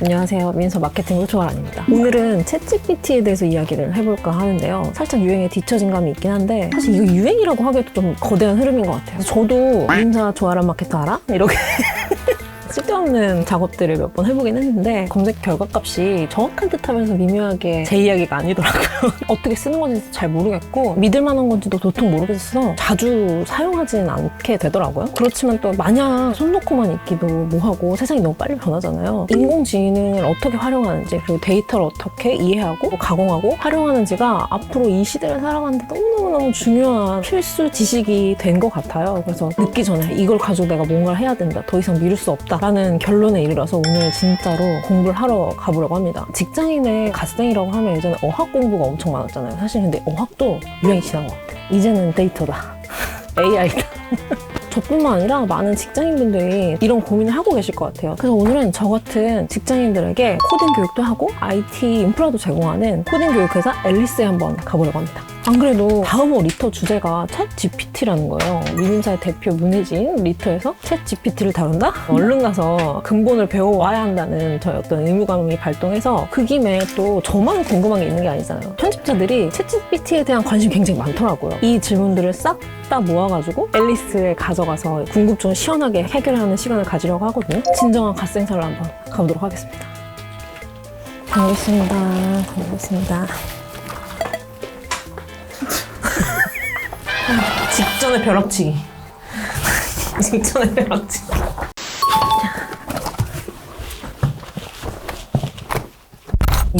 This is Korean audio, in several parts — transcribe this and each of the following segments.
안녕하세요. 민서 마케팅 꿀초가란입니다. 오늘은 챗GPT에 대해서 이야기를 해볼까 하는데요. 살짝 유행에 뒤처진 감이 있긴 한데 사실 이거 유행이라고 하기에도 좀 거대한 흐름인 것 같아요. 저도 민서 조아란 마케터 알아? 이렇게 쓸데없는 작업들을 몇 번 해보긴 했는데 검색 결과값이 정확한 듯하면서 미묘하게 제 이야기가 아니더라고요. 어떻게 쓰는 건지 잘 모르겠고 믿을 만한 건지도 도통 모르겠어서 자주 사용하진 않게 되더라고요. 그렇지만 또 마냥 손 놓고만 있기도 뭐하고 세상이 너무 빨리 변하잖아요. 인공지능을 어떻게 활용하는지 그리고 데이터를 어떻게 이해하고 가공하고 활용하는지가 앞으로 이 시대를 살아가는데 너무너무 중요한 필수 지식이 된 것 같아요. 그래서 늦기 전에 이걸 가지고 내가 뭔가를 해야 된다. 더 이상 미룰 수 없다. 라는 결론에 이르러서 오늘 진짜로 공부를 하러 가보려고 합니다. 직장인의 갓생이라고 하면 예전에 어학 공부가 엄청 많았잖아요. 사실 근데 어학도 유행이 지난 것 같아요. 이제는 데이터다. AI다. 저뿐만 아니라 많은 직장인분들이 이런 고민을 하고 계실 것 같아요. 그래서 오늘은 저 같은 직장인들에게 코딩 교육도 하고 IT 인프라도 제공하는 코딩 교육회사 앨리스에 한번 가보려고 합니다. 안 그래도 다음호 리터 주제가 챗GPT라는 거예요. 미님사의 대표 문혜진 리터에서 챗GPT를 다룬다? 얼른 가서 근본을 배워와야 한다는 저의 어떤 의무감이 발동해서 그 김에 또 저만 궁금한 게 있는 게 아니잖아요. 편집자들이 챗GPT에 대한 관심이 굉장히 많더라고요. 이 질문들을 싹 다 모아가지고 앨리스에 가져가서 궁금증을 시원하게 해결하는 시간을 가지려고 하거든요. 진정한 갓생사를 한번 가보도록 하겠습니다. 반갑습니다. 반갑습니다. 직전의 벼락치기. 직전의 벼락치기.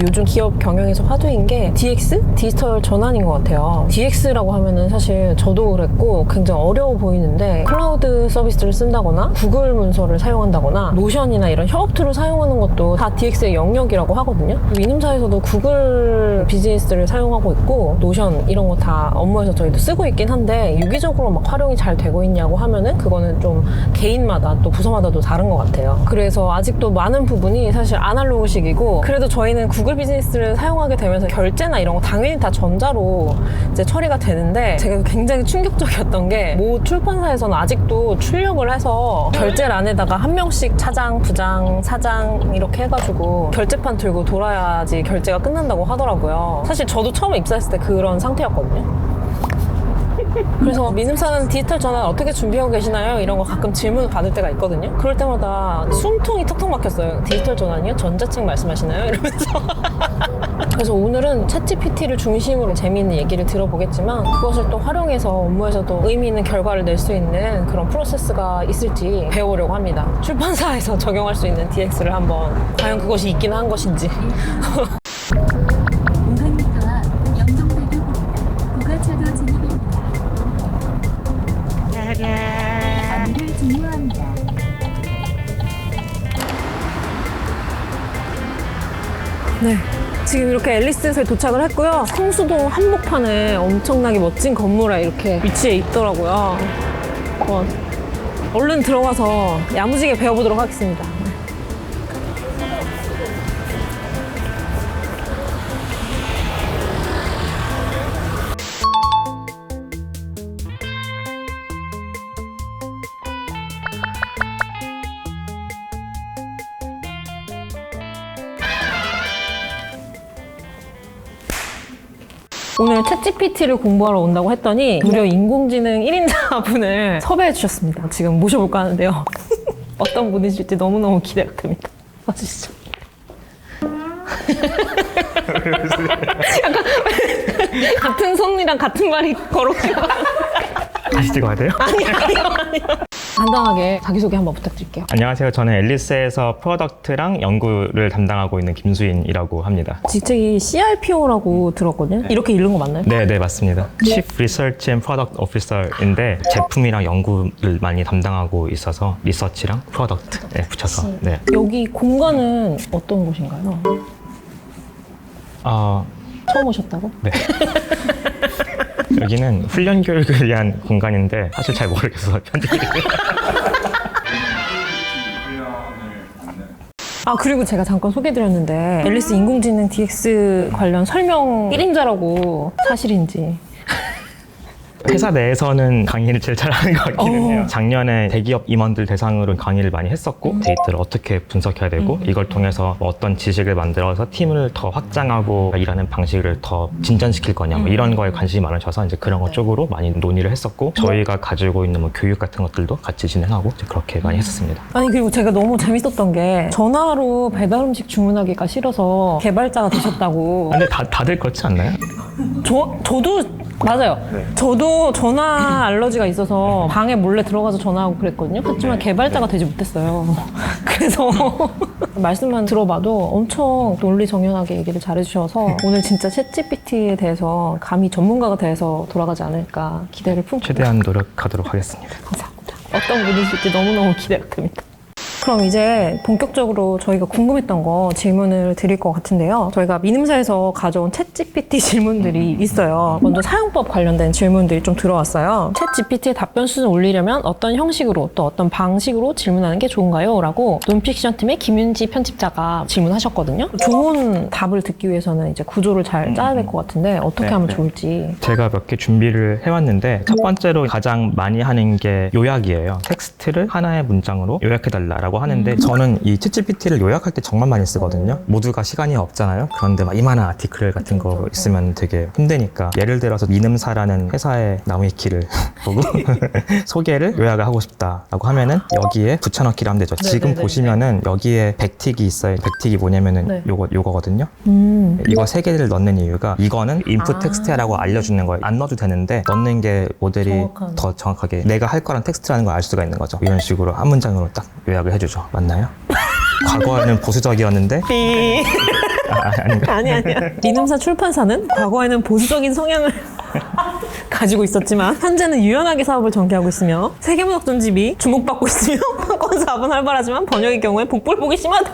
요즘 기업 경영에서 화두인 게 DX? 디지털 전환인 것 같아요. DX라고 하면은 사실 저도 그랬고 굉장히 어려워 보이는데 클라우드 서비스를 쓴다거나 구글 문서를 사용한다거나 노션이나 이런 협업 툴을 사용하는 것도 다 DX의 영역이라고 하거든요. 미님사에서도 구글 비즈니스를 사용하고 있고 노션 이런 거 다 업무에서 저희도 쓰고 있긴 한데 유기적으로 막 활용이 잘 되고 있냐고 하면은 그거는 좀 개인마다 또 부서마다도 다른 것 같아요. 그래서 아직도 많은 부분이 사실 아날로그식이고 그래도 저희는 구글 비즈니스를 사용하게 되면서 결제나 이런 거 당연히 다 전자로 이제 처리가 되는데 제가 굉장히 충격적이었던 게 모 출판사에서는 아직도 출력을 해서 결제란에다가 한 명씩 차장, 부장, 사장 이렇게 해가지고 결제판 들고 돌아야지 결제가 끝난다고 하더라고요. 사실 저도 처음에 입사했을 때 그런 상태였거든요. 그래서 미님사는 디지털 전환 어떻게 준비하고 계시나요? 이런 거 가끔 질문을 받을 때가 있거든요. 그럴 때마다 숨통이 턱턱 막혔어요. 디지털 전환이요? 전자책 말씀하시나요? 이러면서 그래서 오늘은 챗GPT를 중심으로 재미있는 얘기를 들어보겠지만 그것을 또 활용해서 업무에서도 의미 있는 결과를 낼 수 있는 그런 프로세스가 있을지 배워보려고 합니다. 출판사에서 적용할 수 있는 DX를 한번 과연 그것이 있긴 한 것인지 네, 지금 이렇게 앨리스에 도착을 했고요. 성수동 한복판에 엄청나게 멋진 건물에 이렇게 위치해 있더라고요. 얼른 들어가서 야무지게 배워보도록 하겠습니다. 오늘 챗GPT를 공부하러 온다고 했더니 무려 인공지능 1인자 분을 섭외해 주셨습니다. 지금 모셔볼까 하는데요. 어떤 분이실지 너무너무 기대가 됩니다. 와주시죠. 약간 같은 손이랑 같은 말이 걸어오시고 다시 찍어야 돼요? 아니요. 간단하게 자기소개 한번 부탁드릴게요. 안녕하세요. 저는 앨리스에서 프로덕트랑 연구를 담당하고 있는 김수인이라고 합니다. 직책이 CRPO라고 들었거든요. 이렇게 읽는 거 맞나요? 네, 맞습니다. Chief Research and Product Officer인데 제품이랑 연구를 많이 담당하고 있어서 리서치랑 프로덕트 붙여서 네. 여기 공간은 어떤 곳인가요? 처음 오셨다고? 네. 여기는 훈련 교육을 위한 공간인데 사실 잘 모르겠어서 편집이 그리고 제가 잠깐 소개해드렸는데 앨리스 인공지능 DX 관련 설명 1인자라고 사실인지 회사 내에서는 강의를 제일 잘하는 것 같기는 해요. 작년에 대기업 임원들 대상으로 강의를 많이 했었고 데이터를 어떻게 분석해야 되고 이걸 통해서 뭐 어떤 지식을 만들어서 팀을 더 확장하고 일하는 방식을 더 진전시킬 거냐 뭐 이런 거에 관심이 많으셔서 이제 그런 것 쪽으로 많이 논의를 했었고 저희가 가지고 있는 뭐 교육 같은 것들도 같이 진행하고 이제 그렇게 많이 했었습니다. 아니 그리고 제가 너무 재밌었던 게 전화로 배달 음식 주문하기가 싫어서 개발자가 되셨다고. 근데 다들 그렇지 않나요? 저도 맞아요. 저도 전화 알러지가 있어서 방에 몰래 들어가서 전화하고 그랬거든요. 하지만 개발자가 되지 못했어요. 그래서 말씀만 들어봐도 엄청 논리정연하게 얘기를 잘해주셔서 오늘 진짜 챗GPT에 대해서 감히 전문가가 돼서 돌아가지 않을까 기대를 품고 최대한 노력하도록 하겠습니다. 감사합니다. 어떤 분이실지 너무너무 기대가 됩니다. 그럼 이제 본격적으로 저희가 궁금했던 거 질문을 드릴 것 같은데요. 저희가 민음사에서 가져온 챗GPT 질문들이 있어요. 먼저 사용법 관련된 질문들이 좀 들어왔어요. 챗GPT의 답변 수준을 올리려면 어떤 형식으로 또 어떤 방식으로 질문하는 게 좋은가요? 라고 논픽션 팀의 김윤지 편집자가 질문하셨거든요. 좋은 답을 듣기 위해서는 이제 구조를 잘 짜야 될 것 같은데 어떻게 하면 좋을지. 제가 몇 개 준비를 해왔는데 첫 번째로 가장 많이 하는 게 요약이에요. 텍스트를 하나의 문장으로 요약해달라고 하는데 저는 이 챗GPT를 요약할 때 정말 많이 쓰거든요. 모두가 시간이 없잖아요. 그런데 막 이만한 아티클 같은 거 있으면 되게 힘드니까 예를 들어서 민음사라는 회사의 나무위키를 보고 소개를 요약을 하고 싶다라고 하면은 여기에 붙여넣기를 하면 되죠. 지금 보시면은 여기에 백틱이 있어요. 백틱이 뭐냐면은 요거거든요. 이거 세 개를 넣는 이유가 이거는 인풋 텍스트라고 알려주는 거예요. 안 넣어도 되는데 넣는 게 모델이 더 정확하게 내가 할 거란 텍스트라는 걸 알 수가 있는 거죠. 이런 식으로 한 문장으로 딱 요약을 해주죠. 맞나요? 과거에는 보수적이었는데 아닌가? 아니야. 민음사 출판사는 과거에는 보수적인 성향을 가지고 있었지만 현재는 유연하게 사업을 전개하고 있으며 세계문학전집이 주목받고 있으며 판권 사업은 활발하지만 번역의 경우에 복불복이 심하다.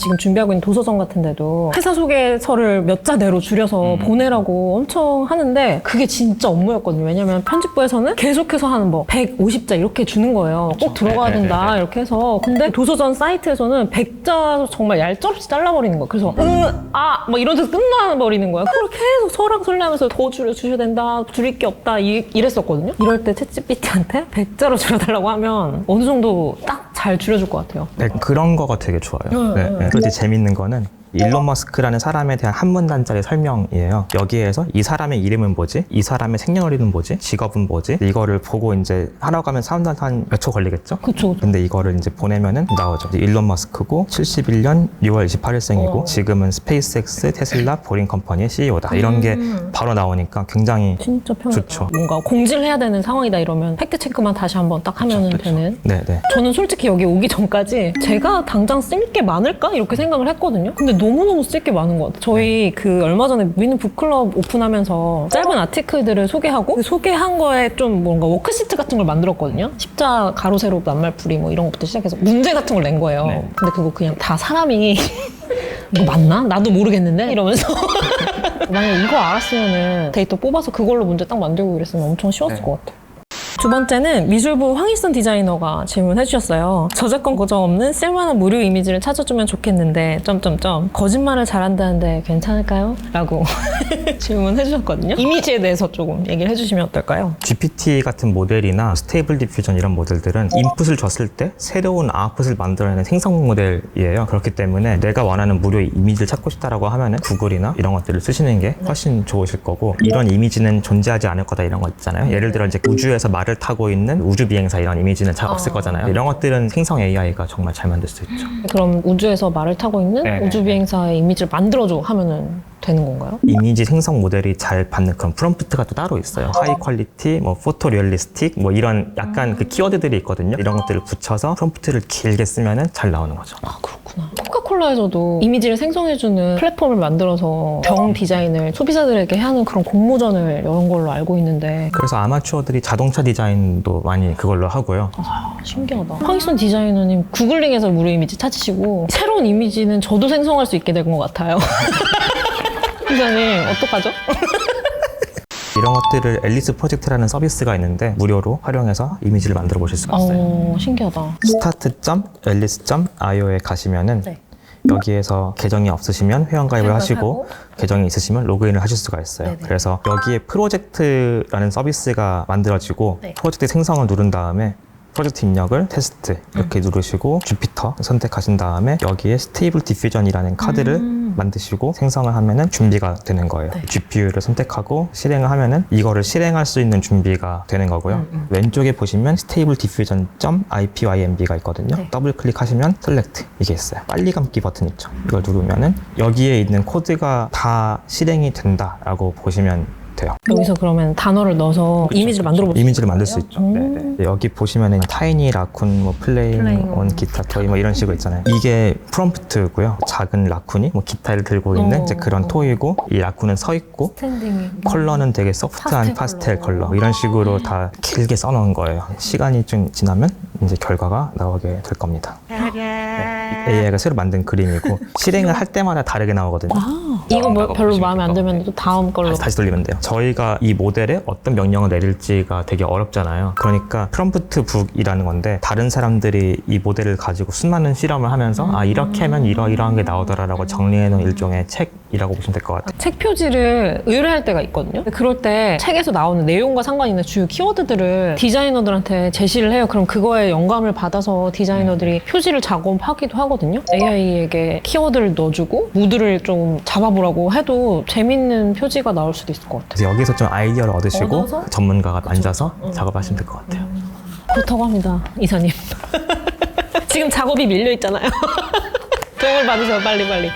지금 준비하고 있는 도서전 같은데도 회사 소개서를 몇 자대로 줄여서 보내라고 엄청 하는데 그게 진짜 업무였거든요. 왜냐면 편집부에서는 계속해서 하는 150자 이렇게 주는 거예요. 꼭 들어가야 된다 이렇게 해서. 근데 도서전 사이트에서는 100자 정말 얄짤없이 잘라버리는 거예요. 그래서 막 이런 데서 끝나버리는 거예요. 그걸 계속 설랑설레하면서 더 줄여주셔야 된다, 줄일 게 없다 이랬었거든요. 이럴 때 챗GPT한테 100자로 줄여달라고 하면 어느 정도 딱 잘 줄여줄 것 같아요. 네, 그런 거가 되게 좋아요. 그런데 재밌는 거는 일론 머스크라는 사람에 대한 한 문단짜리 설명이에요. 여기에서 이 사람의 이름은 뭐지? 이 사람의 생년월일은 뭐지? 직업은 뭐지? 이거를 보고 이제 하라고 하면 사람들한테 한 몇 초 걸리겠죠? 그쵸. 근데 이거를 이제 보내면은 나오죠. 일론 머스크고 71년 6월 28일생이고 지금은 스페이스X, 테슬라, 보링 컴퍼니의 CEO다. 이런 게 바로 나오니까 굉장히 진짜 편하다. 좋죠. 뭔가 공지를 해야 되는 상황이다 이러면 팩트 체크만 다시 한번 딱 하면 되는. 네네. 저는 솔직히 여기 오기 전까지 제가 당장 쓸 게 많을까? 이렇게 생각을 했거든요. 근데 너무너무 쓸 게 많은 것 같아요. 저희 그 얼마 전에 미는 북클럽 오픈하면서 짧은 아티클들을 소개하고 그 소개한 거에 좀 뭔가 워크시트 같은 걸 만들었거든요. 십자, 가로, 세로, 낱말풀이 뭐 이런 것부터 시작해서 문제 같은 걸 낸 거예요. 근데 그거 그냥 다 사람이 이거 맞나? 나도 모르겠는데? 이러면서 만약에 이거 알았으면은 데이터 뽑아서 그걸로 문제 딱 만들고 이랬으면 엄청 쉬웠을 것 같아요. 두 번째는 미술부 황희선 디자이너가 질문해 주셨어요. 저작권 고정 없는 쓸만한 무료 이미지를 찾아주면 좋겠는데 거짓말을 잘한다는데 괜찮을까요? 라고 질문해 주셨거든요. 이미지에 대해서 조금 얘기를 해주시면 어떨까요? GPT 같은 모델이나 스테이블 디퓨전 이런 모델들은 인풋을 줬을 때 새로운 아웃풋을 만들어내는 생성 모델이에요. 그렇기 때문에 내가 원하는 무료 이미지를 찾고 싶다라고 하면은 구글이나 이런 것들을 쓰시는 게 훨씬 좋으실 거고 이런 이미지는 존재하지 않을 거다 이런 거 있잖아요. 예를 들어 이제 우주에서 말을 타고 있는 우주 비행사 이런 이미지는 잘 없을 거잖아요. 이런 것들은 생성 AI가 정말 잘 만들 수 있죠. 그럼 우주에서 말을 타고 있는 우주 비행사의 이미지를 만들어줘 하면은 되는 건가요? 이미지 생성 모델이 잘 받는 그런 프롬프트가 또 따로 있어요. 하이 퀄리티, 포토 리얼리스틱 이런 약간 그 키워드들이 있거든요. 이런 것들을 붙여서 프롬프트를 길게 쓰면은 잘 나오는 거죠. 아, 그렇구나. 코카콜라에서도 이미지를 생성해주는 플랫폼을 만들어서 병 디자인을 소비자들에게 하는 그런 공모전을 여는 걸로 알고 있는데 그래서 아마추어들이 자동차 디자인도 많이 그걸로 하고요. 아, 신기하다. 황희선 디자이너님 구글링에서 무료 이미지 찾으시고 새로운 이미지는 저도 생성할 수 있게 된 것 같아요. 기자님 어떡하죠? 이런 것들을 앨리스 프로젝트라는 서비스가 있는데 무료로 활용해서 이미지를 만들어 보실 수가 있어요. 신기하다. start.alice.io에 가시면은 여기에서 계정이 없으시면 회원가입을 하시고 계정이 있으시면 로그인을 하실 수가 있어요. 네네. 그래서 여기에 프로젝트라는 서비스가 만들어지고 네. 프로젝트 생성을 누른 다음에 프로젝트 입력을 테스트 이렇게 누르시고 주피터 선택하신 다음에 여기에 스테이블 디퓨전이라는 카드를 만드시고 생성을 하면은 준비가 되는 거예요. 네. GPU를 선택하고 실행을 하면은 이거를 실행할 수 있는 준비가 되는 거고요. 왼쪽에 보시면 스테이블 디퓨전.ipymb가 있거든요. 네. 더블 클릭하시면 셀렉트 이게 있어요. 빨리 감기 버튼 있죠. 이걸 누르면은 여기에 있는 코드가 다 실행이 된다라고 보시면 돼요. 여기서 그러면 단어를 넣어서 이미지를 만들어 볼 수 이미지를 있는 만들 수 거예요? 있죠. 네네. 여기 보시면은 타이니 라쿤, 뭐 플레잉 온 기타 토이 뭐 이런 식으로 있잖아요. 이게 프롬프트고요. 작은 라쿤이 뭐 기타를 들고 있는 이제 그런 토이고 이 라쿤은 서 있고 스탠딩이 컬러는 되게 소프트한 파스텔 컬러 이런 식으로 다 길게 써놓은 거예요. 시간이 좀 지나면 이제 결과가 나오게 될 겁니다. AI가 새로 만든 그림이고 실행을 할 때마다 다르게 나오거든요. 이거 뭐 별로 마음에 안 들면 또 다음 걸로 다시 돌리면 돼요. 저희가 이 모델에 어떤 명령을 내릴지가 되게 어렵잖아요. 그러니까 프롬프트 북이라는 건데 다른 사람들이 이 모델을 가지고 수많은 실험을 하면서 아 이렇게 하면 이러이러한 게 나오더라라고 정리해놓은 일종의 책이라고 보시면 될 것 같아요. 책 표지를 의뢰할 때가 있거든요. 그럴 때 책에서 나오는 내용과 상관 있는 주요 키워드들을 디자이너들한테 제시를 해요. 그럼 그거에 영감을 받아서 디자이너들이 표지를 작업하기도 하거든요. AI에게 키워드를 넣어주고 무드를 좀 잡아보라고 해도 재밌는 표지가 나올 수도 있을 것 같아요. 그래서 여기서 좀 아이디어를 얻으시고 얻어서? 전문가가 앉아서 작업하시면 될 것 같아요. 그렇다고 합니다, 이사님. 지금 작업이 밀려 있잖아요. 도움을 받으세요, 빨리빨리.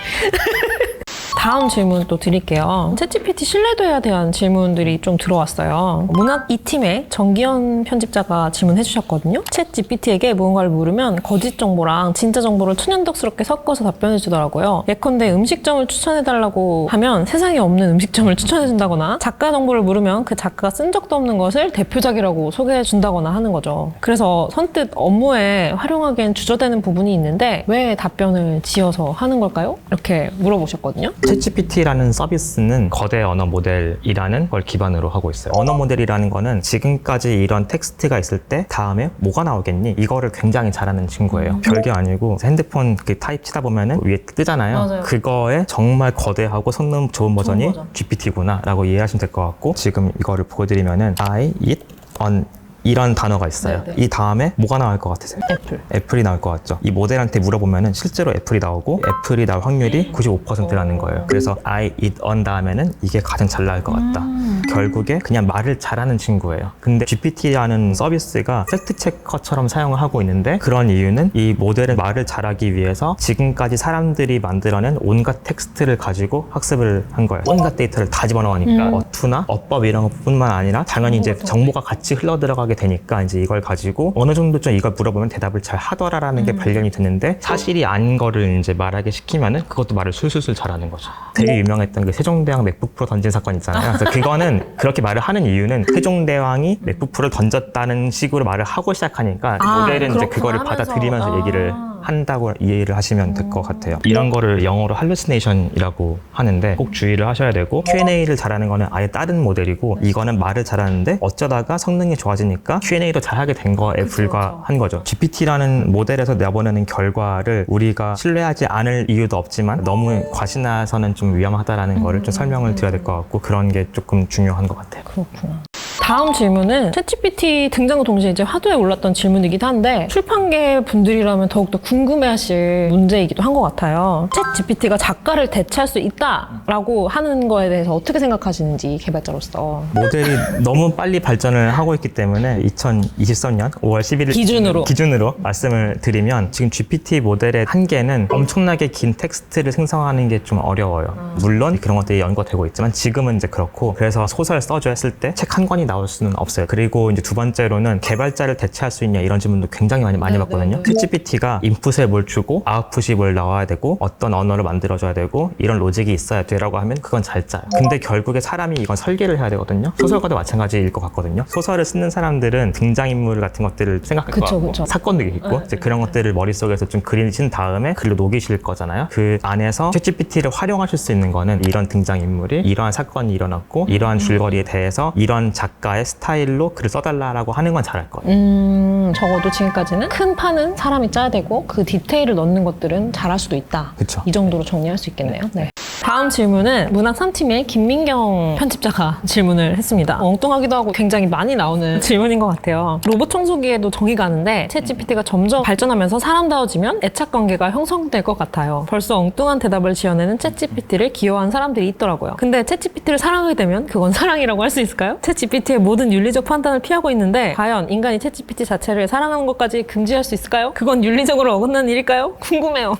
다음 질문 또 드릴게요. 챗GPT 신뢰도에 대한 질문들이 좀 들어왔어요. 문학 2팀의 정기현 편집자가 질문해 주셨거든요. 챗GPT에게 무언가를 물으면 거짓 정보랑 진짜 정보를 천연덕스럽게 섞어서 답변해 주더라고요. 예컨대 음식점을 추천해 달라고 하면 세상에 없는 음식점을 추천해 준다거나 작가 정보를 물으면 그 작가가 쓴 적도 없는 것을 대표작이라고 소개해 준다거나 하는 거죠. 그래서 선뜻 업무에 활용하기엔 주저되는 부분이 있는데 왜 답변을 지어서 하는 걸까요? 이렇게 물어보셨거든요. 챗GPT라는 서비스는 거대 언어 모델이라는 걸 기반으로 하고 있어요. 언어 모델이라는 거는 지금까지 이런 텍스트가 있을 때 다음에 뭐가 나오겠니? 이거를 굉장히 잘하는 친구예요. 별게 아니고 핸드폰 타입 치다 보면은 위에 뜨잖아요. 맞아요. 그거에 정말 거대하고 성능 좋은 버전이 버전. GPT구나 라고 이해하시면 될 것 같고 지금 이거를 보여드리면은 I, it, on 이런 단어가 있어요. 네네. 이 다음에 뭐가 나올 것 같으세요? 애플. 애플이 나올 것 같죠. 이 모델한테 물어보면은 실제로 애플이 나오고 애플이 나올 확률이 95%라는 거예요. 그래서 I, it, on 다음에는 이게 가장 잘 나올 것 같다. 결국에 그냥 말을 잘하는 친구예요. 근데 GPT라는 서비스가 팩트체커처럼 사용을 하고 있는데 그런 이유는 이 모델은 말을 잘하기 위해서 지금까지 사람들이 만들어낸 온갖 텍스트를 가지고 학습을 한 거예요. 온갖 데이터를 다 집어넣으니까 어투나 어법 이런 것뿐만 아니라 당연히 이제 정보가 같이 흘러들어가게 되니까 이제 이걸 가지고 어느 정도 좀 이걸 물어보면 대답을 잘 하더라라는 게 발견이 됐는데 사실이 아닌 거를 이제 말하게 시키면은 그것도 말을 술술술 잘하는 거죠. 되게 유명했던 그 세종대왕 맥북 프로 던진 사건 있잖아요. 그래서 그거는 그렇게 말을 하는 이유는 세종대왕이 맥북 프로를 던졌다는 식으로 말을 하고 시작하니까 모델은 이제 그거를 받아들이면서 얘기를 한다고 이해를 하시면 될 것 같아요. 이런 거를 영어로 hallucination이라고 하는데 꼭 주의를 하셔야 되고 Q&A를 잘하는 거는 아예 다른 모델이고 이거는 말을 잘하는데 어쩌다가 성능이 좋아지니까 Q&A도 잘하게 된 거에 불과한 거죠. GPT라는 모델에서 내보내는 결과를 우리가 신뢰하지 않을 이유도 없지만 너무 과신해서는 좀 위험하다라는 거를 좀 설명을 드려야 될 것 같고 그런 게 조금 중요한 것 같아요. 그렇구나. 다음 질문은 챗GPT 등장과 동시에 이제 화두에 올랐던 질문이기도 한데 출판계 분들이라면 더욱더 궁금해하실 문제이기도 한 것 같아요. 챗GPT가 작가를 대체할 수 있다라고 하는 거에 대해서 어떻게 생각하시는지 개발자로서. 모델이 너무 빨리 발전을 하고 있기 때문에 2023년 5월 11일 기준으로 말씀을 드리면 지금 GPT 모델의 한계는 엄청나게 긴 텍스트를 생성하는 게 좀 어려워요. 물론 그런 것들이 연구되고 있지만 지금은 이제 그렇고 그래서 소설 써줘 했을 때 책 한 권이 나올 수는 없어요. 그리고 이제 두 번째로는 개발자를 대체할 수 있냐 이런 질문도 굉장히 많이 받거든요. 챗GPT가 인풋에 뭘 주고 아웃풋이 뭘 나와야 되고 어떤 언어를 만들어줘야 되고 이런 로직이 있어야 돼라고 하면 그건 잘 짜요. 근데 결국에 사람이 이건 설계를 해야 되거든요. 소설과도 마찬가지일 것 같거든요. 소설을 쓰는 사람들은 등장인물 같은 것들을 생각할 거 같고 사건도 있고 이제 그런 것들을 머릿속에서 좀 그리신 다음에 글로 녹이실 거잖아요. 그 안에서 챗GPT를 활용하실 수 있는 거는 이런 등장인물이 이러한 사건이 일어났고 이러한 줄거리에 대해서 이런 작가 작가의 스타일로 글을 써달라고 하는 건 잘할 거예요. 적어도 지금까지는 큰 판은 사람이 짜야 되고 그 디테일을 넣는 것들은 잘할 수도 있다. 그쵸. 이 정도로 정리할 수 있겠네요. 네. 다음 질문은 문학 3팀의 김민경 편집자가 질문을 했습니다. 엉뚱하기도 하고 굉장히 많이 나오는 질문인 것 같아요. 로봇 청소기에도 정이 가는데 챗GPT가 점점 발전하면서 사람다워지면 애착관계가 형성될 것 같아요. 벌써 엉뚱한 대답을 지어내는 챗GPT를 기여한 사람들이 있더라고요. 근데 챗GPT를 사랑하게 되면 그건 사랑이라고 할 수 있을까요? 챗GPT의 모든 윤리적 판단을 피하고 있는데 과연 인간이 챗GPT 자체를 사랑하는 것까지 금지할 수 있을까요? 그건 윤리적으로 어긋나는 일일까요? 궁금해요.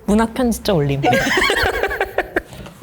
문학 편집자 올림.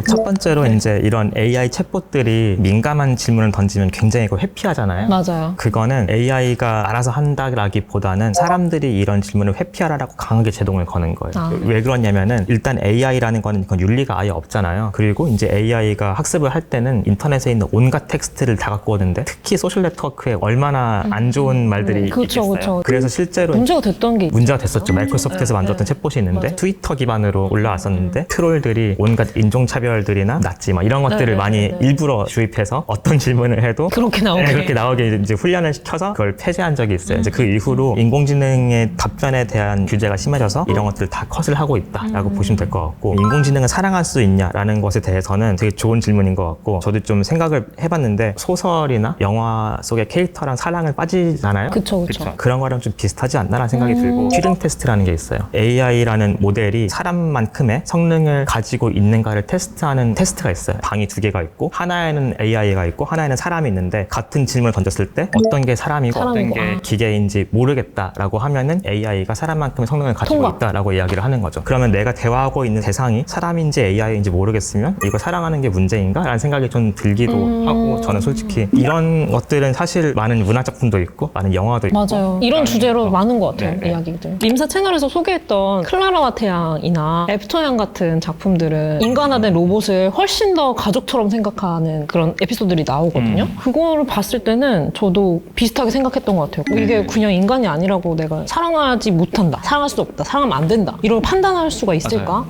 첫 번째로 이제 이런 AI 챗봇들이 민감한 질문을 던지면 굉장히 회피하잖아요. 맞아요. 그거는 AI가 알아서 한다기보다는 사람들이 이런 질문을 회피하라고 강하게 제동을 거는 거예요. 아. 왜 그러냐면은 일단 AI라는 거는 그건 윤리가 아예 없잖아요. 그리고 이제 AI가 학습을 할 때는 인터넷에 있는 온갖 텍스트를 다 갖고 오는데 특히 소셜 네트워크에 얼마나 안 좋은 말들이 그쵸, 있겠어요. 그쵸. 그래서 실제로 문제가 됐던 게 문제가 됐었죠. 마이크로소프트에서 네, 만들었던 네. 챗봇이 있는데 맞아요. 트위터 기반으로 올라왔었는데 트롤들이 온갖 인종차별들이나 나치 막 이런 것들을 네, 많이 네, 네. 일부러 주입해서 어떤 질문을 해도 그렇게 나오게. 그렇게 나오게 이제 훈련을 시켜서 그걸 폐쇄한 적이 있어요. 이제 그 이후로 인공지능의 답변에 대한 규제가 심해져서 이런 것들을 다 컷을 하고 있다라고 보시면 될 것 같고, 인공지능을 사랑할 수 있냐라는 것에 대해서는 되게 좋은 질문인 것 같고, 저도 좀 생각을 해봤는데 소설이나 영화 속의 캐릭터랑 사랑을 빠지잖아요. 그쵸. 그런 거랑 좀 비슷하지 않나라는 생각이 들고, 튜링 테스트라는 게 있어요. AI라는 모델이 사람만큼의 성능을 가지고 있는가를 테스트하는 테스트가 있어요. 방이 두 개가 있고 하나에는 AI가 있고 하나에는 사람이 있는데 같은 질문을 던졌을 때 어떤 게 사람이고 어떤 게 기계인지 모르겠다라고 하면은 AI가 사람만큼의 성능을 가지고 통과. 있다라고 이야기를 하는 거죠. 그러면 내가 대화하고 있는 대상이 사람인지 AI인지 모르겠으면 이거 사랑하는 게 문제인가? 라는 생각이 좀 들기도 하고, 저는 솔직히 이런 것들은 사실 많은 문학 작품도 있고 많은 영화도 있고 맞아요. 이런 주제로 많은 것 같아요. 네. 이야기들. 림사 채널에서 소개했던 클라라와 태양이나 애프터양 같은 작품들은 인간화된 로봇을 훨씬 더 가족처럼 생각하는 그런 에피소드들이 나오거든요. 그거를 봤을 때는 저도 비슷하게 생각했던 것 같아요. 이게 그냥 인간이 아니라고 내가 사랑하지 못한다, 사랑할 수 없다, 사랑하면 안 된다, 이걸 판단할 수가 있을까?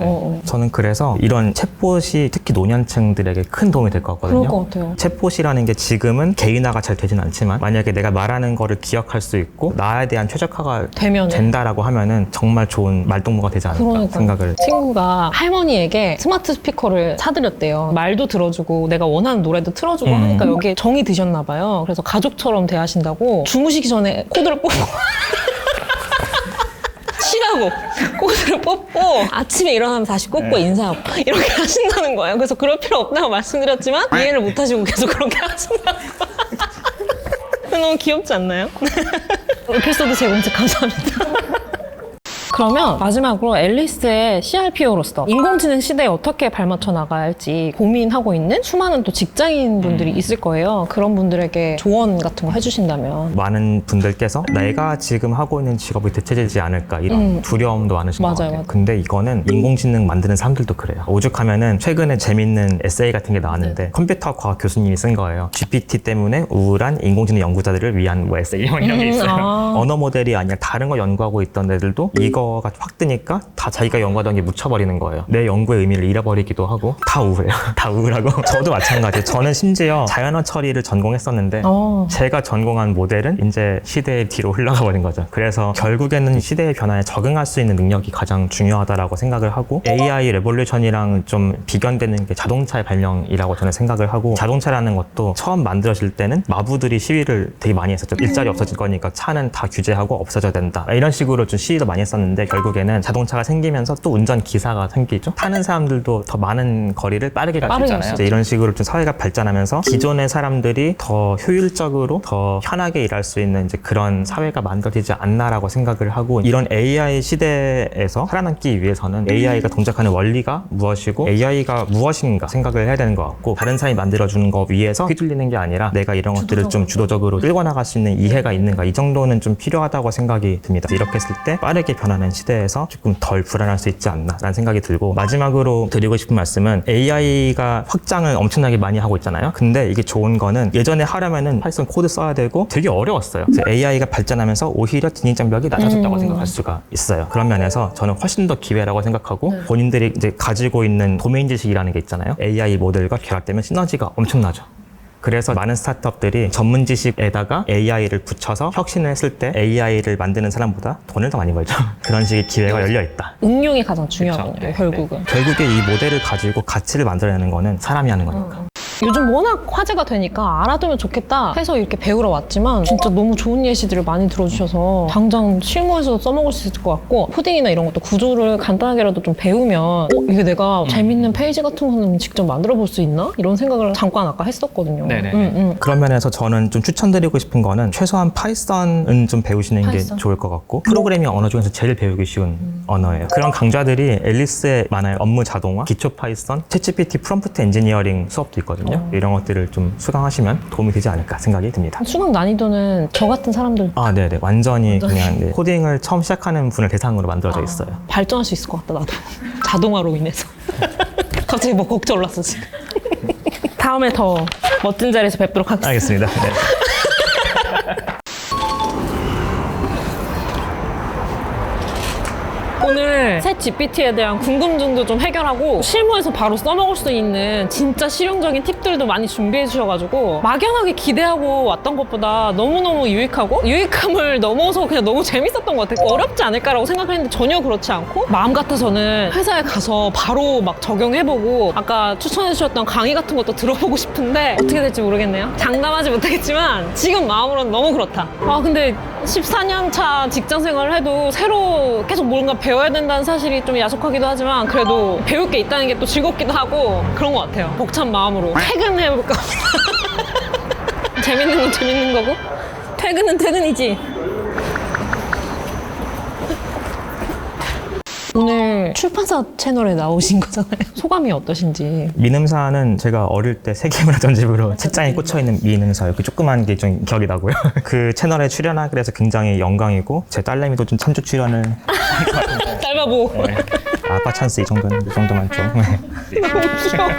저는 그래서 이런 챗봇이 특히 노년층들에게 큰 도움이 될 것 같거든요. 그럴 것 같아요. 챗봇이라는 게 지금은 개인화가 잘 되진 않지만 만약에 내가 말하는 거를 기억할 수 있고 나에 대한 최적화가 되면은. 된다라고 하면은 정말 좋은 말동무가 되지 않을까 그러니까요. 생각을. 친구가 할머니에게 스마트 스피커를 사드렸대요. 말도 들어주고 내가 원하는 노래도 틀어주고 하니까 여기에 정이 드셨나 봐요. 그래서 가족처럼 대하신다고 주무시기 전에 코드를 뽑고 쉬라고 코드를 뽑고 아침에 일어나면 다시 꽂고 인사하고 이렇게 하신다는 거예요. 그래서 그럴 필요 없다고 말씀드렸지만 이해를 못 하시고 계속 그렇게 하신다고. 너무 귀엽지 않나요? 에피소드 제공책 감사합니다. 그러면 마지막으로 앨리스의 CRPO로서 인공지능 시대에 어떻게 발맞춰 나가야 할지 고민하고 있는 수많은 또 직장인분들이 있을 거예요. 그런 분들에게 조언 같은 거 해주신다면. 많은 분들께서 내가 지금 하고 있는 직업이 대체되지 않을까 이런 두려움도 많으신 것 같아요. 맞아요. 근데 이거는 인공지능 만드는 사람들도 그래요. 오죽하면은 최근에 재밌는 에세이 같은 게 나왔는데 컴퓨터 과학 교수님이 쓴 거예요. GPT 때문에 우울한 인공지능 연구자들을 위한 뭐 에세이 이런 게 있어요. 언어 모델이 아니라 다른 거 연구하고 있던 애들도 이거가 확 뜨니까 다 자기가 연구하던 게 묻혀버리는 거예요. 내 연구의 의미를 잃어버리기도 하고 다 우울해요. 다 우울하고. 저도 마찬가지예요. 저는 심지어 자연어 처리를 전공했었는데 제가 전공한 모델은 이제 시대의 뒤로 흘러가 버린 거죠. 그래서 결국에는 시대의 변화에 적응할 수 있는 능력이 가장 중요하다라고 생각을 하고, AI 레볼루션이랑 좀 비견되는 게 자동차의 발명이라고 저는 생각을 하고, 자동차라는 것도 처음 만들어질 때는 마부들이 시위를 되게 많이 했었죠. 일자리 없어질 거니까 차는 다 규제하고 없어져야 된다, 이런 식으로 좀 시위도 많이 했었는데 결국에는 자동차가 생기면서 또 운전 기사가 생기죠. 타는 사람들도 더 많은 거리를 빠르게 갈 수 있잖아요. 이제 이런 식으로 좀 사회가 발전하면서 기존의 사람들이 더 효율적으로 더 편하게 일할 수 있는 이제 그런 사회가 만들어지지 않나라고 생각을 하고, 이런 AI 시대에서 살아남기 위해서는 AI가 동작하는 원리가 무엇이고 AI가 무엇인가 생각을 해야 되는 것 같고, 다른 사람이 만들어주는 거 위에서 휘둘리는 게 아니라 내가 이런 것들을 좀 주도적으로 끌고 나갈 수 있는 이해가 있는가, 이 정도는 좀 필요하다고 생각이 듭니다. 이렇게 했을 때 빠르게 변하는 시대에서 조금 덜 불안할 수 있지 않나 라는 생각이 들고, 마지막으로 드리고 싶은 말씀은 AI가 확장을 엄청나게 많이 하고 있잖아요. 근데 이게 좋은 거는 예전에 하려면은 파이썬 코드 써야 되고 되게 어려웠어요. 그래서 AI가 발전하면서 오히려 진입장벽이 낮아졌다고 생각할 수가 있어요. 그런 면에서 저는 훨씬 더 기회라고 생각하고, 본인들이 이제 가지고 있는 도메인 지식이라는 게 있잖아요. AI 모델과 결합되면 시너지가 엄청나죠. 그래서 많은 스타트업들이 전문 지식에다가 AI를 붙여서 혁신을 했을 때 AI를 만드는 사람보다 돈을 더 많이 벌죠. 그런 식의 기회가 열려 있다. 응용이 가장 중요하거든요, 그쵸? 네, 결국은. 결국에 이 모델을 가지고 가치를 만들어내는 거는 사람이 하는 거니까. 요즘 워낙 화제가 되니까 알아두면 좋겠다 해서 이렇게 배우러 왔지만 진짜 너무 좋은 예시들을 많이 들어주셔서 당장 실무에서도 써먹을 수 있을 것 같고 코딩이나 이런 것도 구조를 간단하게라도 좀 배우면 이게 내가 재밌는 페이지 같은 거는 직접 만들어 볼 수 있나? 이런 생각을 잠깐 아까 했었거든요. 그런 면에서 저는 좀 추천드리고 싶은 거는 최소한 파이썬은 좀 배우시는 파이썬? 게 좋을 것 같고 프로그래밍 언어 중에서 제일 배우기 쉬운 언어예요. 그런 강좌들이 앨리스에 많아요. 업무 자동화, 기초 파이썬, 챗GPT 프롬프트 엔지니어링 수업도 있거든요. 이런 것들을 좀 수강하시면 도움이 되지 않을까 생각이 듭니다. 수강 난이도는 저 같은 사람들 아, 네네. 완전히 그냥 네, 코딩을 처음 시작하는 분을 대상으로 만들어져 있어요. 발전할 수 있을 것 같다, 나도. 자동화로 인해서. 갑자기 뭐 걱정 올랐어, 지금. 다음에 더 멋진 자리에서 뵙도록 하겠습니다. 알겠습니다. 네. 오늘 챗 GPT에 대한 궁금증도 좀 해결하고 실무에서 바로 써먹을 수 있는 진짜 실용적인 팁들도 많이 준비해 주셔가지고 막연하게 기대하고 왔던 것보다 너무너무 유익하고 유익함을 넘어서 그냥 너무 재밌었던 것 같아요. 어렵지 않을까라고 생각했는데 전혀 그렇지 않고 마음 같아서는 회사에 가서 바로 막 적용해보고 아까 추천해 주셨던 강의 같은 것도 들어보고 싶은데 어떻게 될지 모르겠네요. 장담하지 못하겠지만 지금 마음으로는 너무 그렇다. 아 근데 14년 차 직장 생활을 해도 새로 계속 뭔가 배워야 된다는 사실이 좀 야속하기도 하지만 그래도 배울 게 있다는 게 또 즐겁기도 하고 그런 것 같아요. 벅찬 마음으로 퇴근해볼까 재밌는 건 재밌는 거고 퇴근은 퇴근이지. 오늘 출판사 채널에 나오신 거잖아요. 소감이 어떠신지. 민음사는 제가 어릴 때 세계문화 전집으로 책장에 꽂혀있는 민음사요. 그 조그만 게 좀 기억이 나고요. 그 채널에 출연하게 돼서 굉장히 영광이고 제 딸내미도 좀 참조 출연을 짧아보. 네. 아빠 찬스 이 정도만 좀. 너무 귀여워.